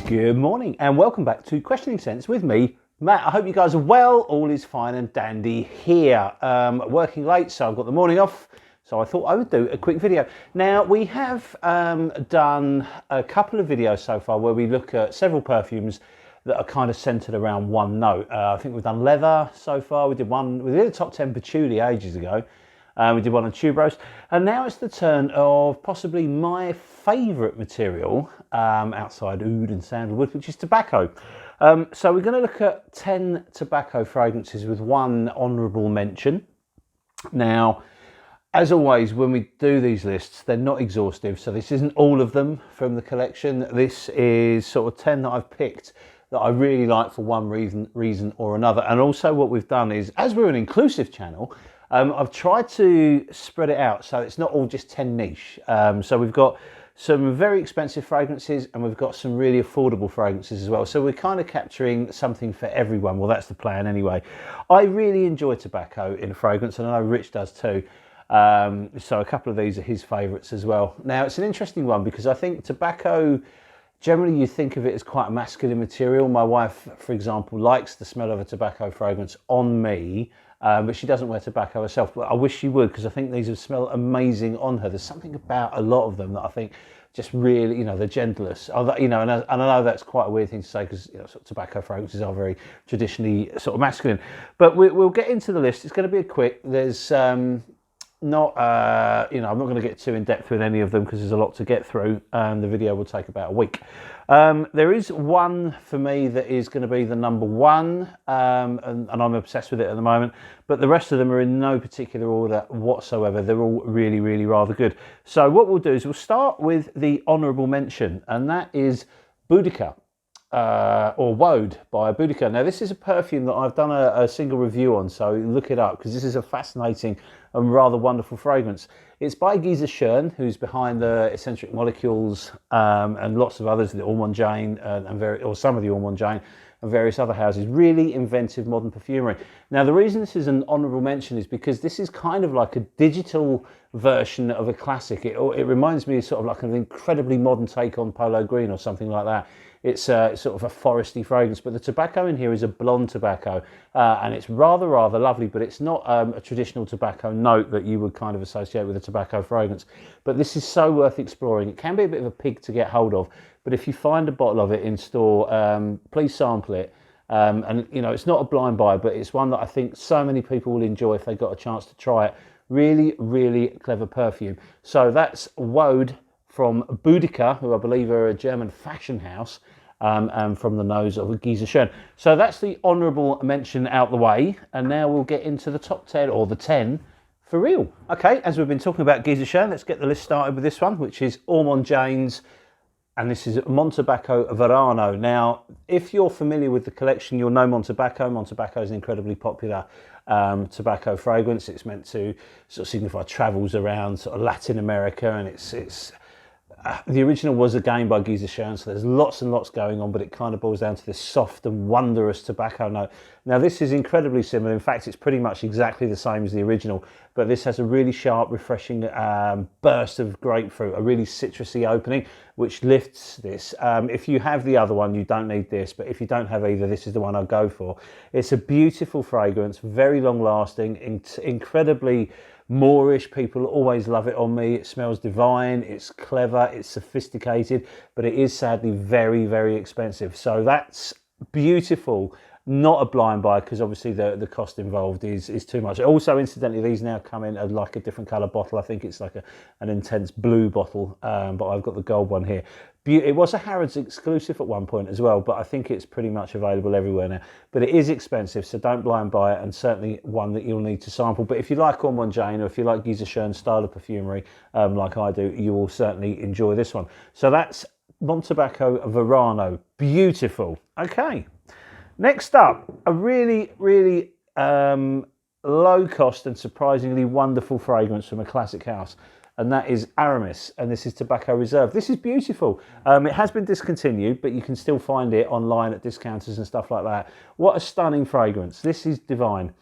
Good morning and welcome back to Questioning Sense with me, Matt. I hope you guys are well. All is fine and dandy here. Working late, so I've got the morning off, so I thought I would do a quick video. Now, we have done a couple of videos so far where we look at several perfumes that are kind of centered around one note. I think we've done leather so far. We did a top 10 patchouli ages ago. We did one on tuberose, and now it's the turn of possibly my favourite material outside oud and sandalwood, which is tobacco. So we're going to look at 10 tobacco fragrances with one honourable mention. Now, as always, when we do these lists, they're not exhaustive, so this isn't all of them from the collection. This is sort of 10 that I've picked that I really like for one reason or another. And also what we've done is, as we're an inclusive channel, I've tried to spread it out so it's not all just 10 niche. So we've got some very expensive fragrances and we've got some really affordable fragrances as well. So we're kind of capturing something for everyone. Well, that's the plan anyway. I really enjoy tobacco in a fragrance, and I know Rich does too. So a couple of these are his favourites as well. Now, it's an interesting one because I think tobacco, generally you think of it as quite a masculine material. My wife, for example, likes the smell of a tobacco fragrance on me. But she doesn't wear tobacco herself, but I wish she would, because I think these would smell amazing on her. There's something about a lot of them that I think just really, you know, they're gentlest. You know, and I know that's quite a weird thing to say because, you know, sort of tobacco fragrances are very traditionally sort of masculine. But we'll get into the list. It's going to be a quick. There's not, you know, I'm not going to get too in depth with any of them because there's a lot to get through. The video will take about a week. There is one for me that is going to be the number one, and I'm obsessed with it at the moment, but the rest of them are in no particular order whatsoever. They're all really, really rather good. So what we'll do is we'll start with the honourable mention, and that is Boudica. Or Woad by Boudica. Now, this is a perfume that I've done a single review on, so look it up because this is a fascinating and rather wonderful fragrance. It's by Guy Schön, who's behind the Eccentric Molecules and lots of others, the Ormond Jane or some of the Ormond Jane and various other houses. Really inventive modern perfumery. Now, the reason this is an honourable mention is because this is kind of like a digital version of a classic. It reminds me of sort of like an incredibly modern take on Polo Green or something like that. It's sort of a foresty fragrance, but the tobacco in here is a blonde tobacco, and it's rather lovely, but it's not a traditional tobacco note that you would kind of associate with a tobacco fragrance. But this is so worth exploring. It can be a bit of a pig to get hold of, but if you find a bottle of it in store, please sample it. And, you know, it's not a blind buy, but it's one that I think so many people will enjoy if they got a chance to try it. Really, really clever perfume. So that's Woad from Boudica, who I believe are a German fashion house, and from the nose of Guy Schön. So that's the honourable mention out the way, and now we'll get into the top 10, or the 10 for real. Okay, as we've been talking about Guy Schön, let's get the list started with this one, which is Ormond Jane's, and this is Montabaco Verano. Now, if you're familiar with the collection, you'll know Montabaco. Montabaco is an incredibly popular tobacco fragrance. It's meant to sort of signify travels around sort of Latin America, and it's the original was again by Guy Schön, so there's lots and lots going on, but it kind of boils down to this soft and wondrous tobacco note. Now, this is incredibly similar. In fact, it's pretty much exactly the same as the original, but this has a really sharp, refreshing burst of grapefruit, a really citrusy opening, which lifts this. If you have the other one, you don't need this, but if you don't have either, this is the one I'll go for. It's a beautiful fragrance, very long-lasting, incredibly Moorish. People always love it on me. It smells divine, it's clever, it's sophisticated, but it is sadly very, very expensive. So that's beautiful. Not a blind buy because obviously the cost involved is too much. Also, incidentally, these now come in like a different colour bottle. I think it's like an intense blue bottle, but I've got the gold one here. It was a Harrods exclusive at one point as well, but I think it's pretty much available everywhere now. But it is expensive, so don't blind buy it, and certainly one that you'll need to sample. But if you like Ormond Jane, or if you like Guy Schön style of perfumery, like I do, you will certainly enjoy this one. So that's Montabaco Verano. Beautiful. Okay. Next up, a really, really low cost and surprisingly wonderful fragrance from a classic house, and that is Aramis, and this is Tobacco Reserve. This is beautiful. It has been discontinued, but you can still find it online at discounters and stuff like that. What a stunning fragrance. This is divine.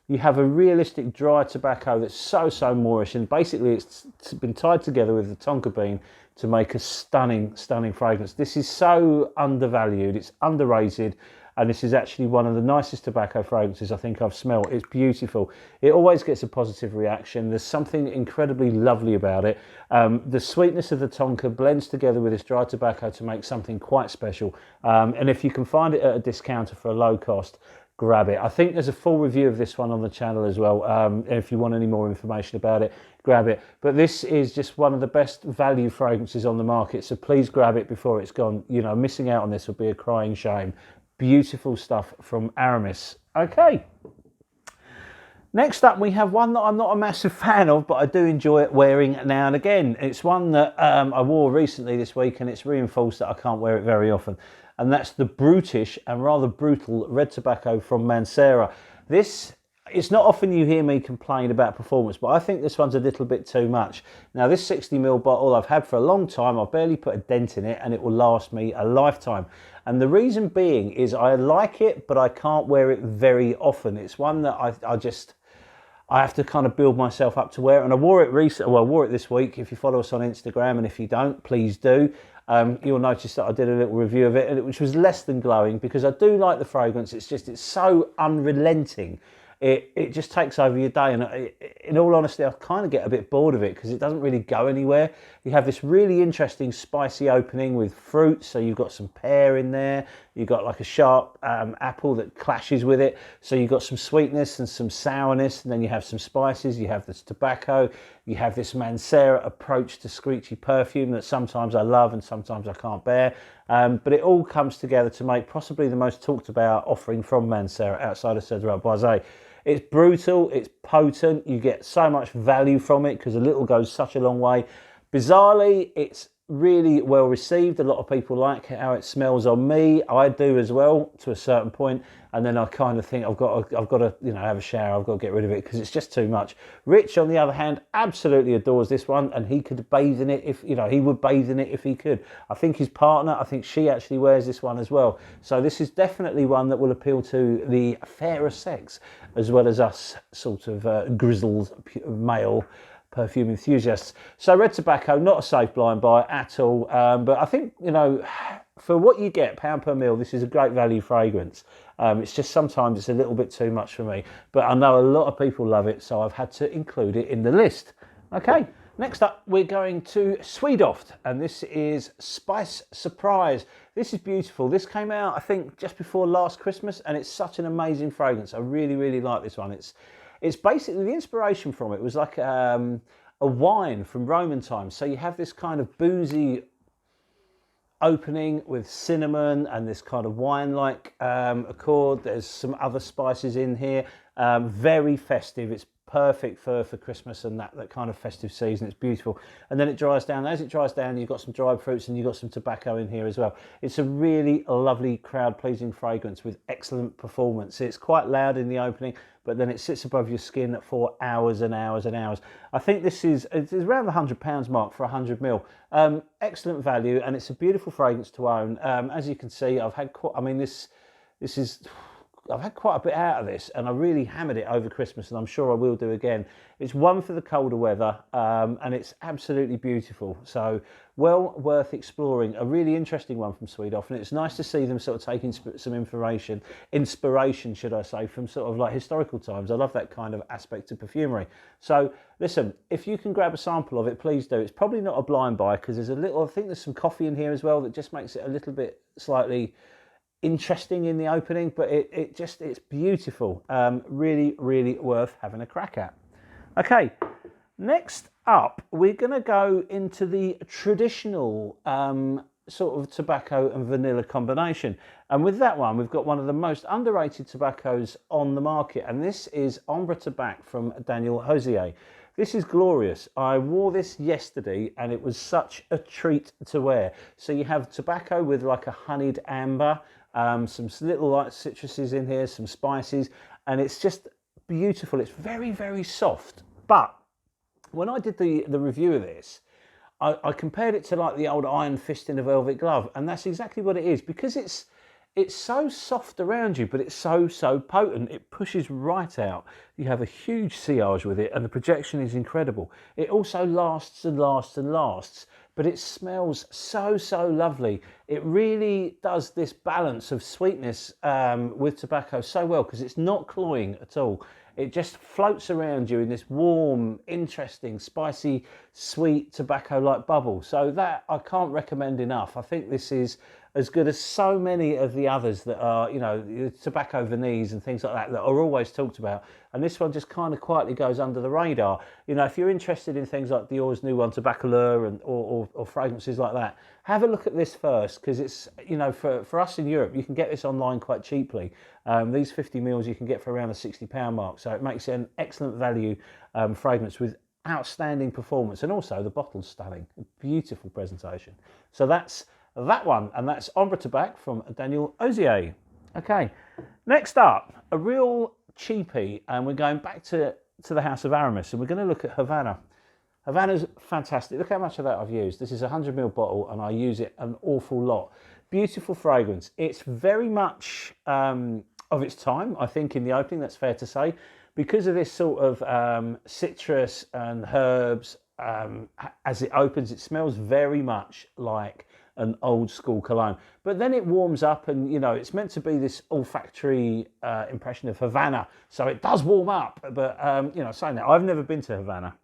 You have a realistic dry tobacco that's so Moorish, and basically it's been tied together with the tonka bean to make a stunning, stunning fragrance. This is so undervalued, it's underrated, and this is actually one of the nicest tobacco fragrances I think I've smelled. It's beautiful. It always gets a positive reaction. There's something incredibly lovely about it. The sweetness of the tonka blends together with this dry tobacco to make something quite special. And if you can find it at a discounter for a low cost, grab it. I think there's a full review of this one on the channel as well. If you want any more information about it, grab it. But this is just one of the best value fragrances on the market, so please grab it before it's gone. You know, missing out on this would be a crying shame. Beautiful stuff from Aramis. Okay. Next up, we have one that I'm not a massive fan of, but I do enjoy it wearing now and again. It's one that I wore recently this week, and it's reinforced that I can't wear it very often. And that's the brutish and rather brutal red tobacco from Mancera. It's not often you hear me complain about performance, but I think this one's a little bit too much. Now, this 60ml bottle I've had for a long time. I've barely put a dent in it, and it will last me a lifetime. And the reason being is I like it, but I can't wear it very often. It's one that I have to kind of build myself up to wear it. And I wore it recently. Well, I wore it this week. If you follow us on Instagram, and if you don't, please do. You'll notice that I did a little review of it, which was less than glowing, because I do like the fragrance. It's so unrelenting. It just takes over your day, and in all honesty, I kind of get a bit bored of it because it doesn't really go anywhere. You have this really interesting spicy opening with fruit, so you've got some pear in there, you've got like a sharp apple that clashes with it, so you've got some sweetness and some sourness, and then you have some spices, you have this tobacco, you have this Mancera approach to screechy perfume that sometimes I love and sometimes I can't bear, but it all comes together to make possibly the most talked about offering from Mancera outside of Cedrat Boisé. It's brutal, it's potent, you get so much value from it because a little goes such a long way. Bizarrely, it's really well received. A lot of people like how it smells on me. I do as well to a certain point, and then I kind of think I've got to have a shower. I've got to get rid of it because it's just too much. Rich, on the other hand, absolutely adores this one, and he could bathe in it if he would bathe in it if he could. I think his partner, I think she actually wears this one as well. So this is definitely one that will appeal to the fairer sex as well as us sort of grizzled male perfume enthusiasts. So red tobacco, not a safe blind buy at all, but I think, for what you get, pound per mil, this is a great value fragrance. It's just sometimes it's a little bit too much for me, but I know a lot of people love it, so I've had to include it in the list. Okay, next up we're going to Swedoft, and this is Spice Surprise. This is beautiful. This came out, I think, just before last Christmas, and it's such an amazing fragrance. I really, really like this one. It's basically, the inspiration from it was like a wine from Roman times. So you have this kind of boozy opening with cinnamon and this kind of wine-like accord. There's some other spices in here. Very festive. It's perfect for Christmas and that kind of festive season. It's beautiful. And then it dries down. As it dries down, you've got some dried fruits and you've got some tobacco in here as well. It's a really lovely, crowd-pleasing fragrance with excellent performance. It's quite loud in the opening, but then it sits above your skin for hours and hours and hours. I think it's around the £100 mark for 100ml. Excellent value, and it's a beautiful fragrance to own. As you can see, I've had quite a bit out of this, and I really hammered it over Christmas, and I'm sure I will do again. It's one for the colder weather, and it's absolutely beautiful. So well worth exploring. A really interesting one from Swedoft, and it's nice to see them sort of taking some inspiration, should I say, from sort of like historical times. I love that kind of aspect of perfumery. So listen, if you can grab a sample of it, please do. It's probably not a blind buy because I think there's some coffee in here as well that just makes it a little bit slightly interesting in the opening, but it's beautiful. Really, really worth having a crack at. Okay, next up, we're going to go into the traditional sort of tobacco and vanilla combination. And with that one, we've got one of the most underrated tobaccos on the market, and this is Ombre Toback from Daniel Hosier. This is glorious. I wore this yesterday and it was such a treat to wear. So you have tobacco with like a honeyed amber, some little light citruses in here, some spices, and it's just beautiful. It's very, very soft. But when I did the review of this, I compared it to like the old Iron Fist in a Velvet Glove, and that's exactly what it is, because it's so soft around you, but it's so potent. It pushes right out. You have a huge sillage with it, and the projection is incredible. It also lasts and lasts and lasts, but it smells so, so lovely. It really does this balance of sweetness with tobacco so well, because it's not cloying at all. It just floats around you in this warm, interesting, spicy, sweet tobacco-like bubble. So that I can't recommend enough. I think this is as good as so many of the others that are, you know, tobacco vanilles and things like that that are always talked about. And this one just kind of quietly goes under the radar. You know, if you're interested in things like Dior's new one, Tabacaleur, and or fragrances like that, have a look at this first, because it's, you know, for us in Europe, you can get this online quite cheaply. These 50 mils you can get for around the £60 mark, so it makes it an excellent value fragrance with outstanding performance, and also the bottle's stunning, beautiful presentation. So that's that one, and that's Ombre Toback from Daniel Ozier. Okay, next up, a real cheapie, and we're going back to the house of Aramis, and we're going to look at Havana. Havana's fantastic. Look how much of that I've used. This is a 100ml bottle, and I use it an awful lot. Beautiful fragrance. It's very much of its time, I think, in the opening, that's fair to say, because of this sort of citrus and herbs. As it opens, it smells very much like an old school cologne, but then it warms up, and you know, it's meant to be this olfactory impression of Havana, so it does warm up. But you know, saying that, I've never been to Havana,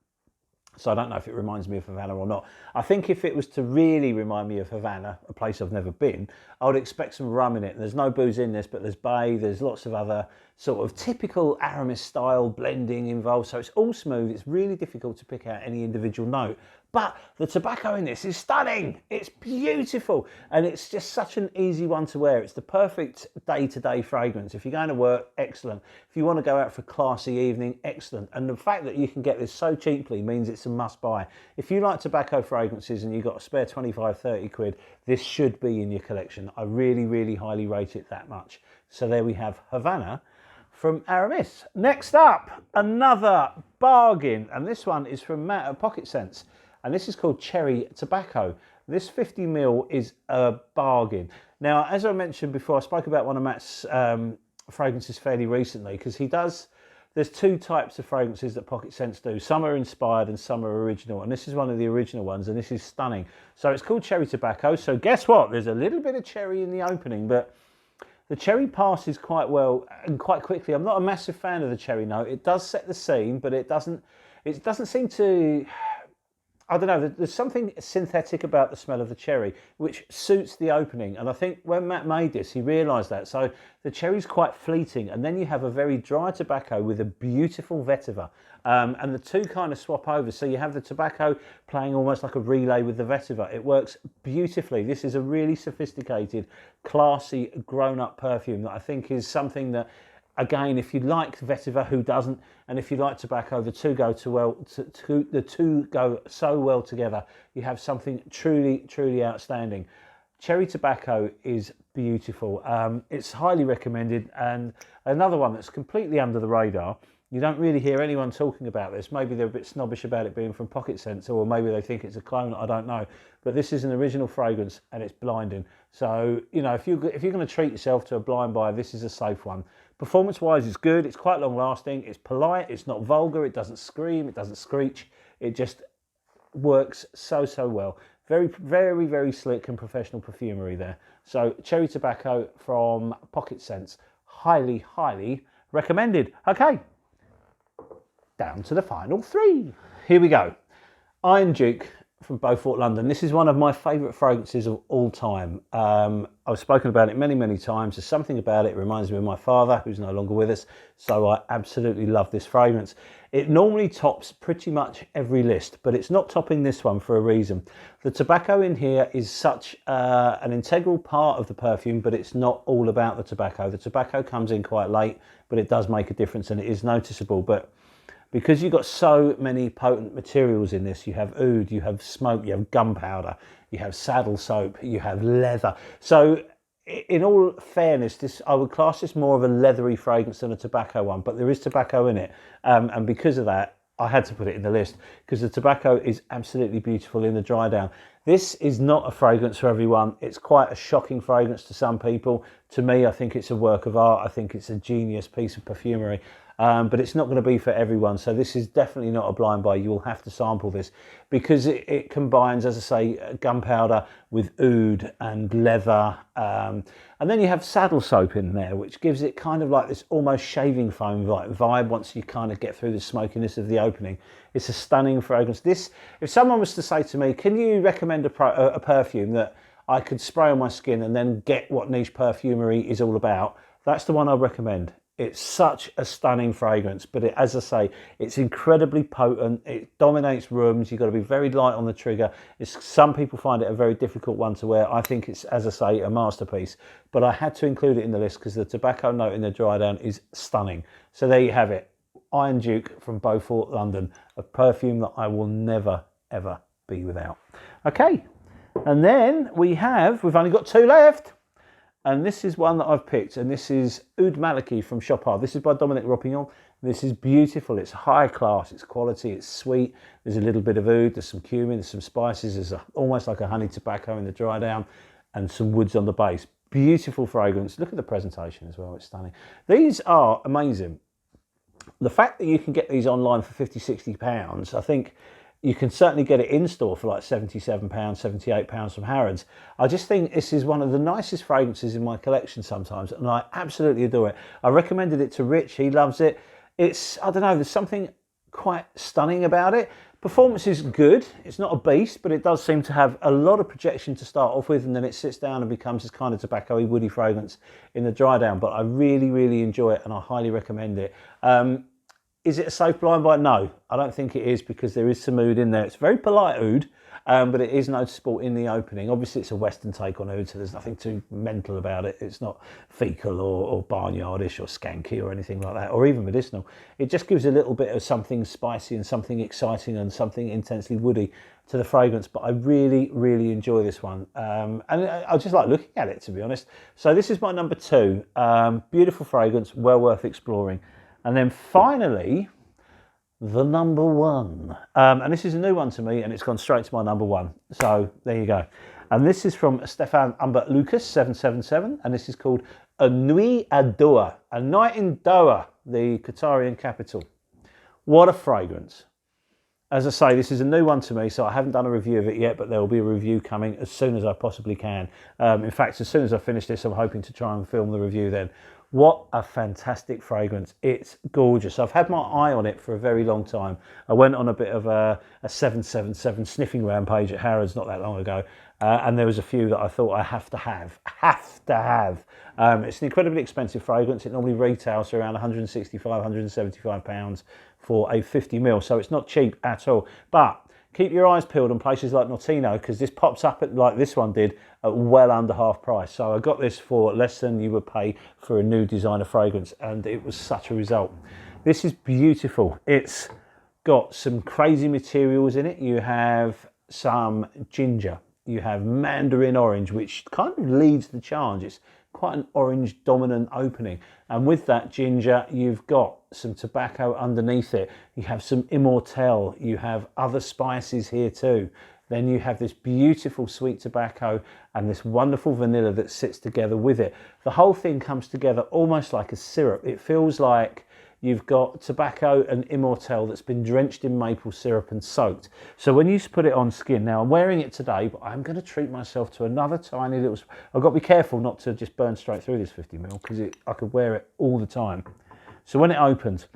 so I don't know if it reminds me of Havana or not. I think if it was to really remind me of Havana, a place I've never been, I would expect some rum in it. There's no booze in this, but there's bay, there's lots of other sort of typical Aramis style blending involved. So it's all smooth. It's really difficult to pick out any individual note. But the tobacco in this is stunning. It's beautiful. And it's just such an easy one to wear. It's the perfect day-to-day fragrance. If you're going to work, excellent. If you want to go out for a classy evening, excellent. And the fact that you can get this so cheaply means it's a must-buy. If you like tobacco fragrances and you've got a spare 25, 30 quid, this should be in your collection. I really, really highly rate it that much. So there we have Havana from Aramis. Next up, another bargain. And this one is from Matt at Pocketsense. And this is called Cherry Tobacco. This 50ml is a bargain. Now, as I mentioned before, I spoke about one of Matt's fragrances fairly recently, because he does, there's two types of fragrances that Pocketsense do. Some are inspired and some are original. And this is one of the original ones, and this is stunning. So it's called Cherry Tobacco. So guess what? There's a little bit of cherry in the opening, but the cherry passes quite well and quite quickly. I'm not a massive fan of the cherry note. It does set the scene, but it doesn't seem to, I don't know, there's something synthetic about the smell of the cherry, which suits the opening. And I think when Matt made this, he realised that. So the cherry's quite fleeting, and then you have a very dry tobacco with a beautiful vetiver. And the two kind of swap over. So you have the tobacco playing almost like a relay with the vetiver. It works beautifully. This is a really sophisticated, classy, grown-up perfume that I think is something that, again, if you like vetiver, who doesn't? And if you like tobacco, the two go so well together. You have something truly, truly outstanding. Cherry Tobacco is beautiful. It's highly recommended, and another one that's completely under the radar. You don't really hear anyone talking about this. Maybe they're a bit snobbish about it being from Pocketsense, or maybe they think it's a clone, I don't know. But this is an original fragrance, and it's blinding. So, you know, if you're going to treat yourself to a blind buy, this is a safe one. Performance-wise, it's good. It's quite long-lasting. It's polite. It's not vulgar. It doesn't scream. It doesn't screech. It just works so, so well. Very, very, very slick and professional perfumery there. So, Cherry Tobacco from Pocketsense. Highly, highly recommended. Okay. Down to the final three. Here we go. Iron Duke from Beaufort, London. This is one of my favourite fragrances of all time. I've spoken about it many, many times. There's something about it. It reminds me of my father, who's no longer with us. So I absolutely love this fragrance. It normally tops pretty much every list, but it's not topping this one for a reason. The tobacco in here is such an integral part of the perfume, but it's not all about the tobacco. The tobacco comes in quite late, but it does make a difference, and it is noticeable. But because you've got so many potent materials in this, you have oud, you have smoke, you have gunpowder, you have saddle soap, you have leather. So in all fairness, I would class this more of a leathery fragrance than a tobacco one, but there is tobacco in it. And because of that, I had to put it in the list, because the tobacco is absolutely beautiful in the dry down. This is not a fragrance for everyone. It's quite a shocking fragrance to some people. To me, I think it's a work of art. I think it's a genius piece of perfumery. but it's not going to be for everyone. So this is definitely not a blind buy. You will have to sample this because it combines, as I say, gunpowder with oud and leather. And then you have saddle soap in there, which gives it kind of like this almost shaving foam vibe once you kind of get through the smokiness of the opening. It's a stunning fragrance. This, if someone was to say to me, can you recommend a perfume that I could spray on my skin and then get what niche perfumery is all about, that's the one I'd recommend. It's such a stunning fragrance, but as I say, it's incredibly potent. It dominates rooms. You've got to be very light on the trigger. Some people find it a very difficult one to wear. I think it's, as I say, a masterpiece, but I had to include it in the list because the tobacco note in the dry down is stunning. So there you have it. Iron Duke from Beaufort, London, a perfume that I will never, ever be without. Okay, and then we've only got 2 left. And this is one that I've picked, and this is Oud Maliki from Chopard. This is by Dominique Ropignon. This is beautiful. It's high class. It's quality. It's sweet. There's a little bit of oud. There's some cumin. There's some spices. There's almost like a honey tobacco in the dry down, and some woods on the base. Beautiful fragrance. Look at the presentation as well. It's stunning. These are amazing. The fact that you can get these online for 50, 60 pounds, I think. You can certainly get it in store for like £77, £78 from Harrods. I just think this is one of the nicest fragrances in my collection sometimes, and I absolutely adore it. I recommended it to Rich. He loves it. It's, I don't know, there's something quite stunning about it. Performance is good. It's not a beast, but it does seem to have a lot of projection to start off with, and then it sits down and becomes this kind of tobacco-y, woody fragrance in the dry down. But I really, really enjoy it, and I highly recommend it. Is it a safe blind buy? No, I don't think it is, because there is some oud in there. It's very polite oud, but it is noticeable in the opening. Obviously, it's a Western take on oud, so there's nothing too mental about it. It's not fecal or barnyardish or skanky or anything like that, or even medicinal. It just gives a little bit of something spicy and something exciting and something intensely woody to the fragrance. But I really, really enjoy this one. And I just like looking at it, to be honest. So this is my number 2. Beautiful fragrance, well worth exploring. And then finally, the number 1. And this is a new one to me, and it's gone straight to my number 1. So there you go. And this is from Stefan Humbert Lucas 777, and this is called A Nuit Adora, a night in Doha, the Qatarian capital. What a fragrance. As I say, this is a new one to me, so I haven't done a review of it yet, but there will be a review coming as soon as I possibly can. In fact, as soon as I finish this, I'm hoping to try and film the review then. What a fantastic fragrance. It's gorgeous. I've had my eye on it for a very long time. I went on a bit of a 777 sniffing rampage at Harrods not that long ago, and there was a few that I thought I have to have. It's an incredibly expensive fragrance. It normally retails for around £165, £175 for a 50ml, so it's not cheap at all. But keep your eyes peeled on places like Notino, because this pops up at, like this one did, at well under half price. So I got this for less than you would pay for a new designer fragrance, and it was such a result. This is beautiful. It's got some crazy materials in it. You have some ginger. You have mandarin orange, which kind of leads the charge. It's quite an orange dominant opening, and with that ginger you've got some tobacco underneath it. You have some immortelle, you have other spices here too. Then you have this beautiful sweet tobacco and this wonderful vanilla that sits together with it. The whole thing comes together almost like a syrup. It feels like you've got tobacco and immortelle that's been drenched in maple syrup and soaked. So when you put it on skin, now I'm wearing it today, but I'm going to treat myself to another tiny little, I've got to be careful not to just burn straight through this 50ml, because I could wear it all the time. So when it opens,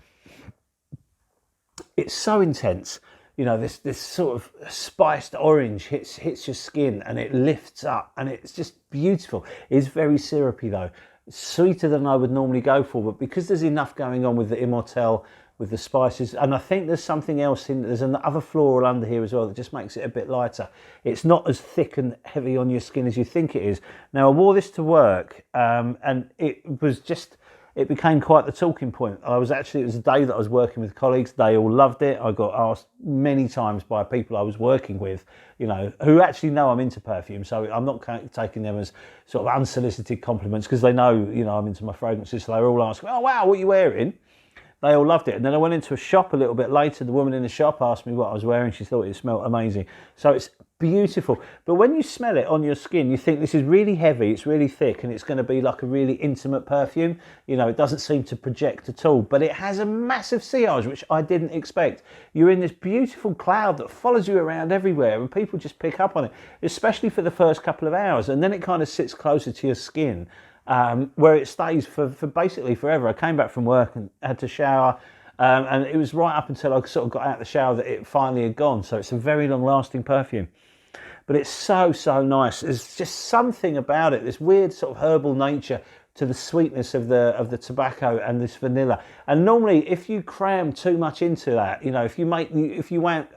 it's so intense. You know, this sort of spiced orange hits your skin and it lifts up, and it's just beautiful. It's very syrupy though. It's sweeter than I would normally go for, but because there's enough going on with the immortelle, with the spices, and I think there's something else in, there's another floral under here as well that just makes it a bit lighter. It's not as thick and heavy on your skin as you think it is. Now I wore this to work, and it was just, it became quite the talking point. It was a day that I was working with colleagues. They all loved it. I got asked many times by people I was working with, you know, who actually know I'm into perfume. So I'm not taking them as sort of unsolicited compliments, because they know, you know, I'm into my fragrances. So they were all asking, oh, wow, what are you wearing? They all loved it. And then I went into a shop a little bit later. The woman in the shop asked me what I was wearing. She thought it smelled amazing. So it's beautiful. But when you smell it on your skin, you think this is really heavy, it's really thick, and it's going to be like a really intimate perfume. You know, it doesn't seem to project at all, but it has a massive sillage, which I didn't expect. You're in this beautiful cloud that follows you around everywhere, and people just pick up on it, especially for the first couple of hours, and then it kind of sits closer to your skin, where it stays for basically forever. I came back from work and had to shower, and it was right up until I sort of got out of the shower that it finally had gone. So it's a very long lasting perfume. But it's so nice. There's just something about it, this weird sort of herbal nature to the sweetness of the tobacco and this vanilla. And normally, if you cram too much into that, you know, if you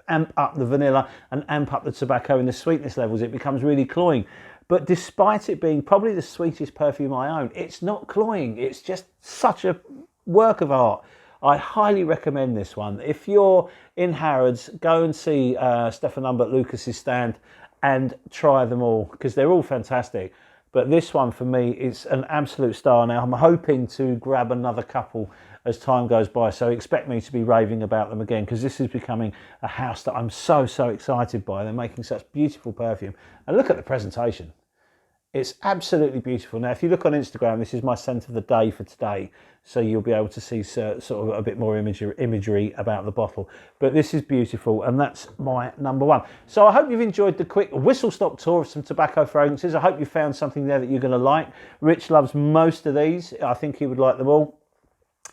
amp up the vanilla and amp up the tobacco and the sweetness levels, it becomes really cloying. But despite it being probably the sweetest perfume I own, it's not cloying. It's just such a work of art. I highly recommend this one. If you're in Harrods, go and see Stefan Humbert Lucas's stand and try them all, because they're all fantastic. But this one for me is an absolute star. Now I'm hoping to grab another couple as time goes by, so expect me to be raving about them again, because this is becoming a house that I'm so excited by. They're making such beautiful perfume, and look at the presentation. It's absolutely beautiful. Now, if you look on Instagram, this is my scent of the day for today, so you'll be able to see sort of a bit more imagery about the bottle. But this is beautiful, and that's my number one. So I hope you've enjoyed the quick whistle-stop tour of some tobacco fragrances. I hope you found something there that you're going to like. Rich loves most of these. I think he would like them all.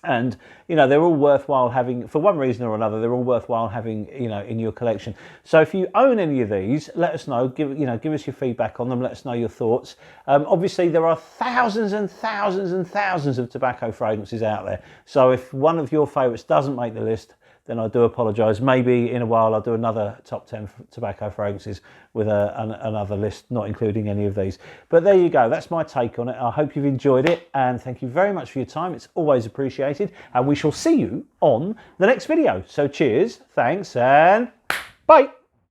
And, you know, they're all worthwhile having, for one reason or another, they're all worthwhile having, you know, in your collection. So if you own any of these, let us know, give us your feedback on them, let us know your thoughts. Obviously, there are thousands and thousands and thousands of tobacco fragrances out there. So if one of your favourites doesn't make the list, then I do apologise. Maybe in a while I'll do another top 10 tobacco fragrances with another list, not including any of these. But there you go, that's my take on it. I hope you've enjoyed it, and thank you very much for your time. It's always appreciated, and we shall see you on the next video. So cheers, thanks, and bye.